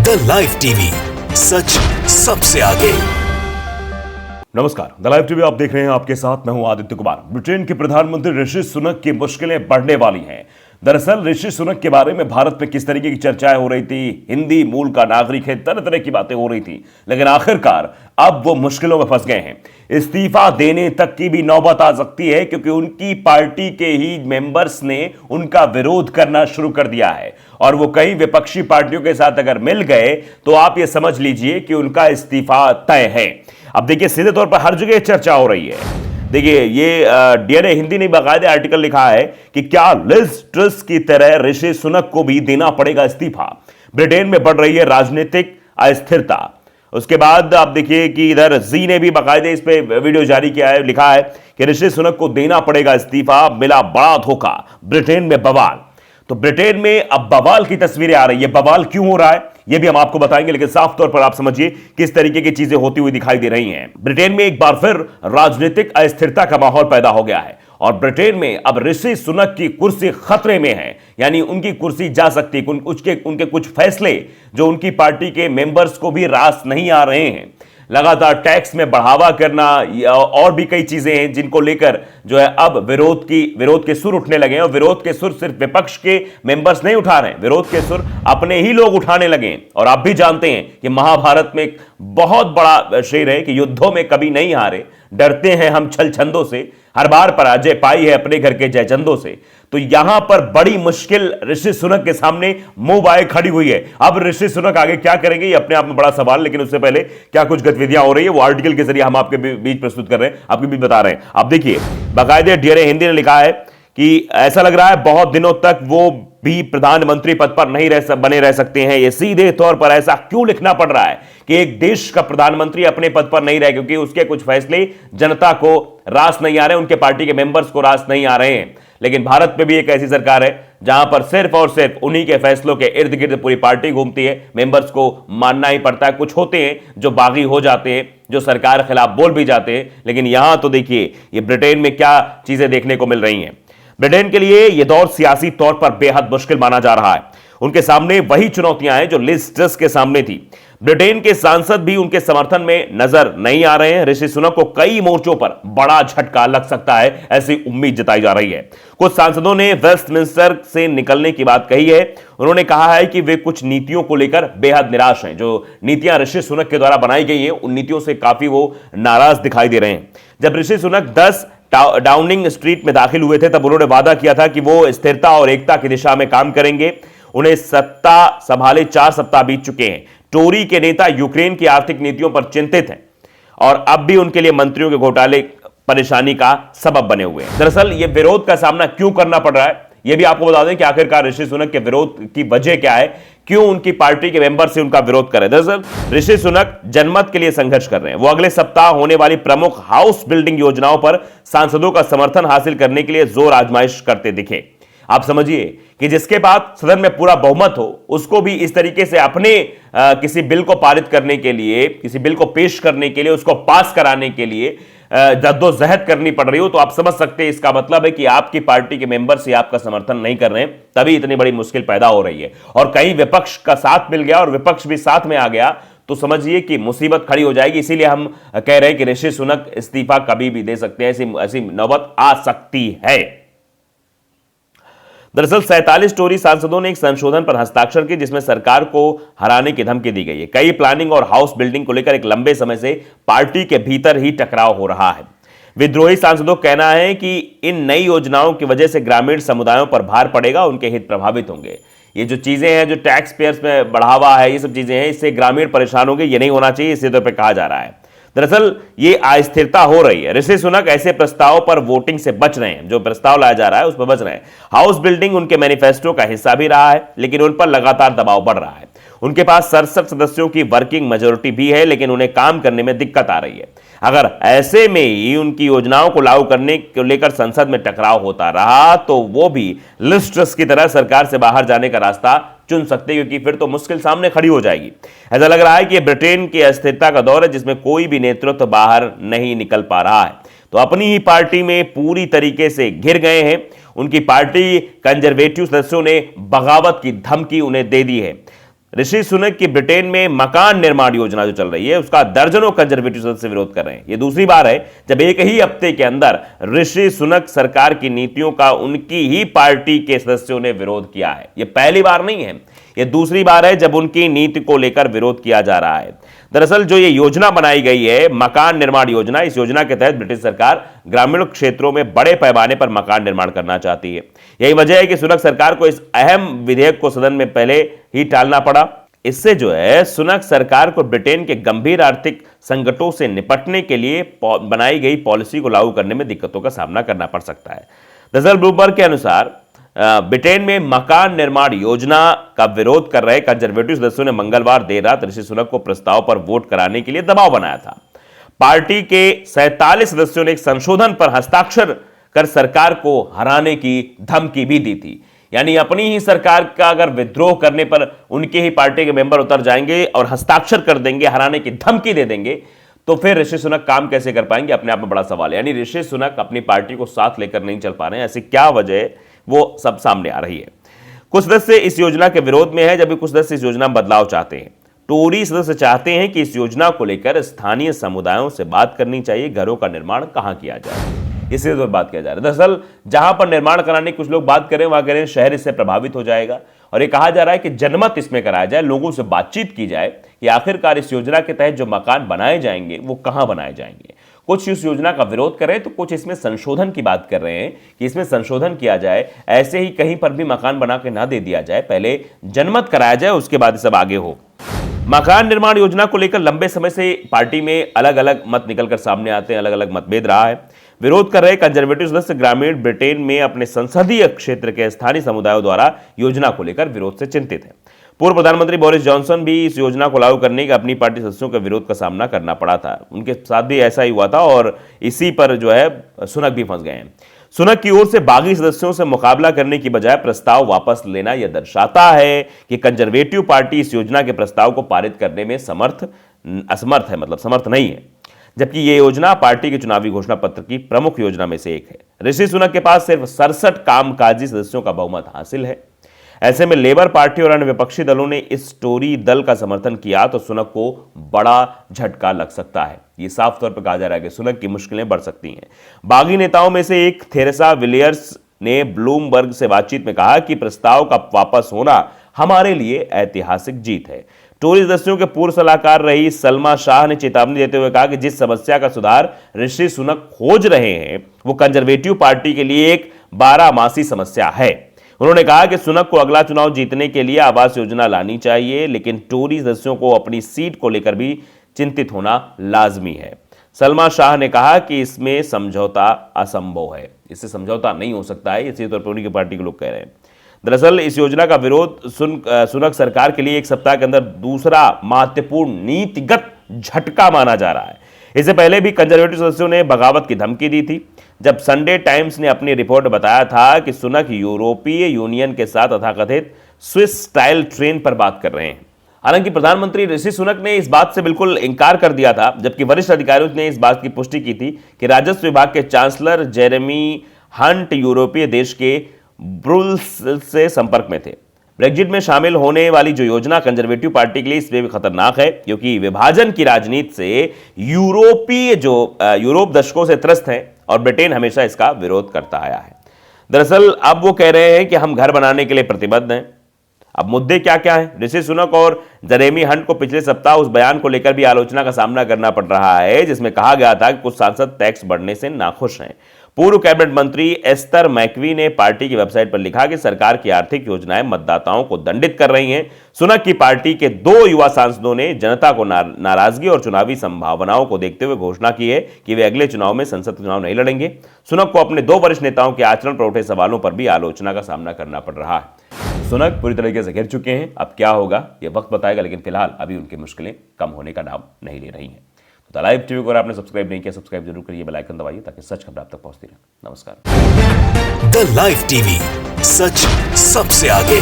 The live TV, सच सबसे आगे। नमस्कार, द लाइव टीवी आप देख रहे हैं। आपके साथ मैं हूं आदित्य कुमार। ब्रिटेन के प्रधानमंत्री ऋषि सुनक की मुश्किलें बढ़ने वाली हैं। दरअसल ऋषि सुनक के बारे में भारत में किस तरीके की चर्चाएं हो रही थी, हिंदी मूल का नागरिक है, तरह तरह की बातें हो रही थी, लेकिन आखिरकार अब वो मुश्किलों में फंस गए हैं। इस्तीफा देने तक की भी नौबत आ सकती है, क्योंकि उनकी पार्टी के ही मेंबर्स ने उनका विरोध करना शुरू कर दिया है और वो कई विपक्षी पार्टियों के साथ अगर मिल गए तो आप ये समझ लीजिए कि उनका इस्तीफा तय है। अब देखिए, सीधे तौर पर हर जगह चर्चा हो रही है। देखिए, ये डीएनए हिंदी ने बाकायदे आर्टिकल लिखा है कि क्या लिज ट्रस की तरह ऋषि सुनक को भी देना पड़ेगा इस्तीफा। ब्रिटेन में बढ़ रही है राजनीतिक अस्थिरता। उसके बाद आप देखिए कि इधर जी ने भी बाकायदे इस पे वीडियो जारी किया है, लिखा है कि ऋषि सुनक को देना पड़ेगा इस्तीफा, मिला बड़ा धोखा, ब्रिटेन में बवाल। तो ब्रिटेन में अब बवाल की तस्वीरें आ रही है। बवाल क्यों हो रहा है यह भी हम आपको बताएंगे, लेकिन साफ तौर पर आप समझिए किस तरीके की चीजें होती हुई दिखाई दे रही हैं। ब्रिटेन में एक बार फिर राजनीतिक अस्थिरता का माहौल पैदा हो गया है और ब्रिटेन में अब ऋषि सुनक की कुर्सी खतरे में है, यानी उनकी कुर्सी जा सकती है। उनके कुछ फैसले जो उनकी पार्टी के मेंबर्स को भी रास नहीं आ रहे हैं। लगातार टैक्स में बढ़ावा करना और भी कई चीजें हैं जिनको लेकर जो है अब विरोध के सुर उठने लगे हैं। और विरोध के सुर सिर्फ विपक्ष के मेंबर्स नहीं उठा रहे हैं, विरोध के सुर अपने ही लोग उठाने लगे हैं। और आप भी जानते हैं कि महाभारत में एक बहुत बड़ा शेर है कि युद्धों में कभी नहीं हारे, डरते हैं हम छल छंदों से, हर बार पराजय पाई है अपने घर के जयचंदों से। तो यहां पर बड़ी मुश्किल ऋषि सुनक के सामने मुंह बाए खड़ी हुई है। अब ऋषि सुनक आगे क्या करेंगे, ये अपने आप में बड़ा सवाल। लेकिन उससे पहले क्या कुछ गतिविधियां हो रही है वो आर्टिकल के जरिए हम आपके बीच प्रस्तुत कर रहे हैं, आपके बीच बता रहे हैं। अब देखिए, बाकायदे डीएनए हिंदी ने लिखा है कि ऐसा लग रहा है बहुत दिनों तक वो भी प्रधानमंत्री पद पर नहीं बने रह सकते हैं। ये सीधे तौर पर ऐसा क्यों लिखना पड़ रहा है कि एक देश का प्रधानमंत्री अपने पद पर नहीं रहे, क्योंकि उसके कुछ फैसले जनता को रास नहीं आ रहे, उनके पार्टी के मेंबर्स को रास नहीं आ रहे हैं। लेकिन भारत में भी एक ऐसी सरकार है जहां पर सिर्फ और सिर्फ उन्हीं के फैसलों के इर्द गिर्द पूरी पार्टी घूमती है, मेंबर्स को मानना ही पड़ता है। कुछ होते हैं जो बागी हो जाते हैं, जो सरकार के खिलाफ बोल भी जाते हैं। लेकिन यहां तो देखिए ये ब्रिटेन में क्या चीजें देखने को मिल रही हैं। ब्रिटेन के लिए यह दौर सियासी तौर पर बेहद मुश्किल माना जा रहा है। उनके सामने वही चुनौतियां हैं जो लिज ट्रस के सामने थी। ब्रिटेन के सांसद भी उनके समर्थन में नजर नहीं आ रहे हैं। ऋषि सुनक को कई मोर्चों पर बड़ा झटका लग सकता है, ऐसी उम्मीद जताई जा रही है। कुछ सांसदों ने वेस्टमिंस्टर से निकलने की बात कही है। उन्होंने कहा है कि वे कुछ नीतियों को लेकर बेहद निराश हैं। जो नीतियां ऋषि सुनक के द्वारा बनाई गई हैं, उन नीतियों से काफी वो नाराज दिखाई दे रहे हैं। जब ऋषि सुनक 10 डाउनिंग स्ट्रीट में दाखिल हुए थे, तब उन्होंने वादा किया था कि वो स्थिरता और एकता की दिशा में काम करेंगे। उन्हें सत्ता संभाले 4 सप्ताह बीत चुके हैं। टोरी के नेता यूक्रेन की आर्थिक नीतियों पर चिंतित हैं और अब भी उनके लिए मंत्रियों के घोटाले परेशानी का सबब बने हुए हैं। दरअसल ये विरोध का सामना क्यों करना पड़ रहा है, यह भी आपको बता दें कि आखिरकार ऋषि सुनक के विरोध की वजह क्या है, क्यों उनकी पार्टी के मेंबर से उनका विरोध कर रहे हैं। दरअसल ऋषि सुनक जनमत के लिए संघर्ष कर रहे हैं। वो अगले सप्ताह होने वाली प्रमुख हाउस बिल्डिंग योजनाओं पर सांसदों का समर्थन हासिल करने के लिए जोर आजमाइश करते दिखे। आप समझिए कि जिसके पास सदन में पूरा बहुमत हो, उसको भी इस तरीके से अपने किसी बिल को पारित करने के लिए, किसी बिल को पेश करने के लिए, उसको पास कराने के लिए जद्दोजहद करनी पड़ रही हो, तो आप समझ सकते हैं इसका मतलब है कि आपकी पार्टी के मेंबर से आपका समर्थन नहीं कर रहे हैं, तभी इतनी बड़ी मुश्किल पैदा हो रही है। और कहीं विपक्ष का साथ मिल गया और विपक्ष भी साथ में आ गया तो समझिए कि मुसीबत खड़ी हो जाएगी। इसीलिए हम कह रहे हैं कि ऋषि सुनक इस्तीफा कभी भी दे सकते हैं, ऐसी नौबत आ सकती है। दरअसल 47 टोरी सांसदों ने एक संशोधन पर हस्ताक्षर किए जिसमें सरकार को हराने की धमकी दी गई है। कई प्लानिंग और हाउस बिल्डिंग को लेकर एक लंबे समय से पार्टी के भीतर ही टकराव हो रहा है। विद्रोही सांसदों का कहना है कि इन नई योजनाओं की वजह से ग्रामीण समुदायों पर भार पड़ेगा, उनके हित प्रभावित होंगे। ये जो चीजें हैं, जो टैक्स पेयर्स में बढ़ावा है, ये सब चीजें हैं, इससे ग्रामीण परेशान होंगे, ये नहीं होना चाहिए, इसी तौर पर कहा जा रहा है। दरअसल ये अस्थिरता हो रही है। ऋषि सुनक ऐसे प्रस्ताव पर वोटिंग से बच रहे हैं, जो प्रस्ताव लाया जा रहा है उस पर बच रहे हैं। हाउस बिल्डिंग उनके मैनिफेस्टो का हिस्सा भी रहा है, लेकिन उन पर लगातार दबाव बढ़ रहा है। उनके पास 67 सदस्यों की वर्किंग मेजोरिटी भी है, लेकिन उन्हें काम करने में दिक्कत आ रही है। अगर ऐसे में ही उनकी योजनाओं को लागू करने को लेकर संसद में टकराव होता रहा तो वो भी लिज ट्रस की तरह सरकार से बाहर जाने का रास्ता चुन सकते, क्योंकि फिर तो मुश्किल सामने खड़ी हो जाएगी। ऐसा लग रहा है कि ब्रिटेन की अस्थिरता का दौर है जिसमें कोई भी नेतृत्व बाहर नहीं निकल पा रहा है। तो अपनी ही पार्टी में पूरी तरीके से घिर गए हैं। उनकी पार्टी कंजर्वेटिव सदस्यों ने बगावत की धमकी उन्हें दे दी है। ऋषि सुनक की ब्रिटेन में मकान निर्माण योजना जो चल रही है उसका दर्जनों कंजर्वेटिव सदस्य विरोध कर रहे हैं। यह दूसरी बार है जब एक ही हफ्ते के अंदर ऋषि सुनक सरकार की नीतियों का उनकी ही पार्टी के सदस्यों ने विरोध किया है। यह पहली बार नहीं है, यह दूसरी बार है जब उनकी नीति को लेकर विरोध किया जा रहा है। दरअसल जो ये योजना बनाई गई है मकान निर्माण योजना, इस योजना के तहत ब्रिटिश सरकार ग्रामीण क्षेत्रों में बड़े पैमाने पर मकान निर्माण करना चाहती है। यही वजह है कि सुनक सरकार को इस अहम विधेयक को सदन में पहले ही टालना पड़ा। इससे जो है सुनक सरकार को ब्रिटेन के गंभीर आर्थिक संकटों से निपटने के लिए बनाई गई पॉलिसी को लागू करने में दिक्कतों का सामना करना पड़ सकता है। दरअसल ब्लूमबर्ग के अनुसार ब्रिटेन में मकान निर्माण योजना का विरोध कर रहे कंजर्वेटिव सदस्यों ने मंगलवार देर रात ऋषि सुनक को प्रस्ताव पर वोट कराने के लिए दबाव बनाया था। पार्टी के 47 सदस्यों ने एक संशोधन पर हस्ताक्षर कर सरकार को हराने की धमकी भी दी थी। यानी अपनी ही सरकार का अगर विद्रोह करने पर उनके ही पार्टी के मेंबर उतर जाएंगे और हस्ताक्षर कर देंगे, हराने की धमकी दे देंगे, तो फिर ऋषि सुनक काम कैसे कर पाएंगे, अपने आप में बड़ा सवाल है। यानी ऋषि सुनक अपनी पार्टी को साथ लेकर नहीं चल पा रहे हैं। ऐसी क्या वजह है वो सब सामने आ रही है। कुछ सदस्य इस योजना के विरोध में है जबकि कुछ सदस्य इस योजना में बदलाव चाहते हैं। टोरी सदस्य चाहते हैं कि इस योजना को लेकर स्थानीय समुदायों से बात करनी चाहिए, घरों का निर्माण कहां किया जाए, इससे तो बात किया जा रहा है। दरअसल जहां पर निर्माण कराने कुछ लोग बात करें वहां करें शहर इससे प्रभावित हो जाएगा और ये कहा जा रहा है कि जनमत इसमें कराया जाए, लोगों से बातचीत की जाए कि आखिरकार इस योजना के तहत जो मकान बनाए जाएंगे वो कहां बनाए जाएंगे। कुछ इस योजना का विरोध कर रहे हैं तो कुछ इसमें संशोधन की बात कर रहे हैं कि इसमें संशोधन किया जाए, ऐसे ही कहीं पर भी मकान बना के ना दे दिया जाए, पहले जनमत कराया जाए उसके बाद सब आगे हो। मकान निर्माण योजना को लेकर लंबे समय से पार्टी में अलग अलग मत निकलकर सामने आते हैं, अलग अलग मतभेद रहा है। विरोध कर रहे कंजर्वेटिव सदस्य ग्रामीण ब्रिटेन में अपने संसदीय क्षेत्र के स्थानीय समुदायों द्वारा योजना को लेकर विरोध से चिंतित हैं। पूर्व प्रधानमंत्री बोरिस जॉनसन भी इस योजना को लागू करने के अपनी पार्टी सदस्यों के विरोध का सामना करना पड़ा था। उनके साथ भी ऐसा ही हुआ था और इसी पर जो है सुनक भी फंस गए हैं। सुनक की ओर से बागी सदस्यों से मुकाबला करने की बजाय प्रस्ताव वापस लेना यह दर्शाता है कि कंजर्वेटिव पार्टी इस योजना के प्रस्ताव को पारित करने में समर्थ नहीं है, जबकि यह योजना पार्टी के चुनावी घोषणा पत्र की प्रमुख योजना में से एक है। ऋषि सुनक के पास सिर्फ 67 कामकाजी सदस्यों का बहुमत हासिल है। ऐसे में लेबर पार्टी और अन्य विपक्षी दलों ने इस टोरी दल का समर्थन किया तो सुनक को बड़ा झटका लग सकता है। ये साफ तौर पर कहा जा रहा है कि सुनक की मुश्किलें बढ़ सकती हैं। बागी नेताओं में से एक थेरेसा विलियर्स ने ब्लूमबर्ग से बातचीत में कहा कि प्रस्ताव का वापस होना हमारे लिए ऐतिहासिक जीत है। टोरी सदस्यों के पूर्व सलाहकार रही सलमा शाह ने चेतावनी देते हुए कहा कि जिस समस्या का सुधार ऋषि सुनक खोज रहे हैं वो कंजर्वेटिव पार्टी के लिए एक 12 समस्या है। उन्होंने कहा कि सुनक को अगला चुनाव जीतने के लिए आवास योजना लानी चाहिए, लेकिन टोरी सदस्यों को अपनी सीट को लेकर भी चिंतित होना लाजमी है। सलमा शाह ने कहा कि इसमें समझौता असंभव है, इससे समझौता नहीं हो सकता है, इसी तौर पर उनकी पार्टी के लोग कह रहे हैं। दरअसल इस योजना का विरोध सुनक सरकार के लिए एक सप्ताह के अंदर दूसरा महत्वपूर्ण नीतिगत झटका माना जा रहा है। इससे पहले भी कंजर्वेटिव सदस्यों ने बगावत की धमकी दी थी जब संडे टाइम्स ने अपनी रिपोर्ट बताया था कि सुनक यूरोपीय यूनियन के साथ तथाकथित स्विस स्टाइल ट्रेन पर बात कर रहे हैं। हालांकि प्रधानमंत्री ऋषि सुनक ने इस बात से बिल्कुल इंकार कर दिया था, जबकि वरिष्ठ अधिकारियों ने इस बात की पुष्टि की थी कि राजस्व विभाग के चांसलर जेरेमी हंट यूरोपीय देश के ब्रुसेल्स से संपर्क में थे। ब्रेग्जिट में शामिल होने वाली जो योजना कंजर्वेटिव पार्टी के लिए इसलिए भी खतरनाक है क्योंकि विभाजन की राजनीति से यूरोप दशकों से त्रस्त है और ब्रिटेन हमेशा इसका विरोध करता आया है। दरअसल अब वो कह रहे हैं कि हम घर बनाने के लिए प्रतिबद्ध हैं। अब मुद्दे क्या क्या है? ऋषि सुनक और जेरेमी हंट को पिछले सप्ताह उस बयान को लेकर भी आलोचना का सामना करना पड़ रहा है जिसमें कहा गया था कि कुछ सांसद टैक्स बढ़ने से नाखुश हैं। पूर्व कैबिनेट मंत्री एस्तर मैकवी ने पार्टी की वेबसाइट पर लिखा कि सरकार की आर्थिक योजनाएं मतदाताओं को दंडित कर रही हैं। सुनक की पार्टी के 2 युवा सांसदों ने जनता को नाराजगी और चुनावी संभावनाओं को देखते हुए घोषणा की है कि वे अगले चुनाव में संसद चुनाव नहीं लड़ेंगे। सुनक को अपने 2 वरिष्ठ नेताओं के आचरण पर उठे सवालों पर भी आलोचना का सामना करना पड़ रहा है। सुनक पूरी तरीके से घिर चुके हैं। अब क्या होगा ये वक्त बताएगा, लेकिन फिलहाल अभी उनकी मुश्किलें कम होने का नाम नहीं ले रही हैं। तो लाइव टीवी को अगर आपने सब्सक्राइब नहीं किया सब्सक्राइब जरूर करिए, बेल आइकन दबाइए ताकि सच खबर आप तक पहुंचती रहे। नमस्कार। द लाइव टीवी, सच सबसे आगे।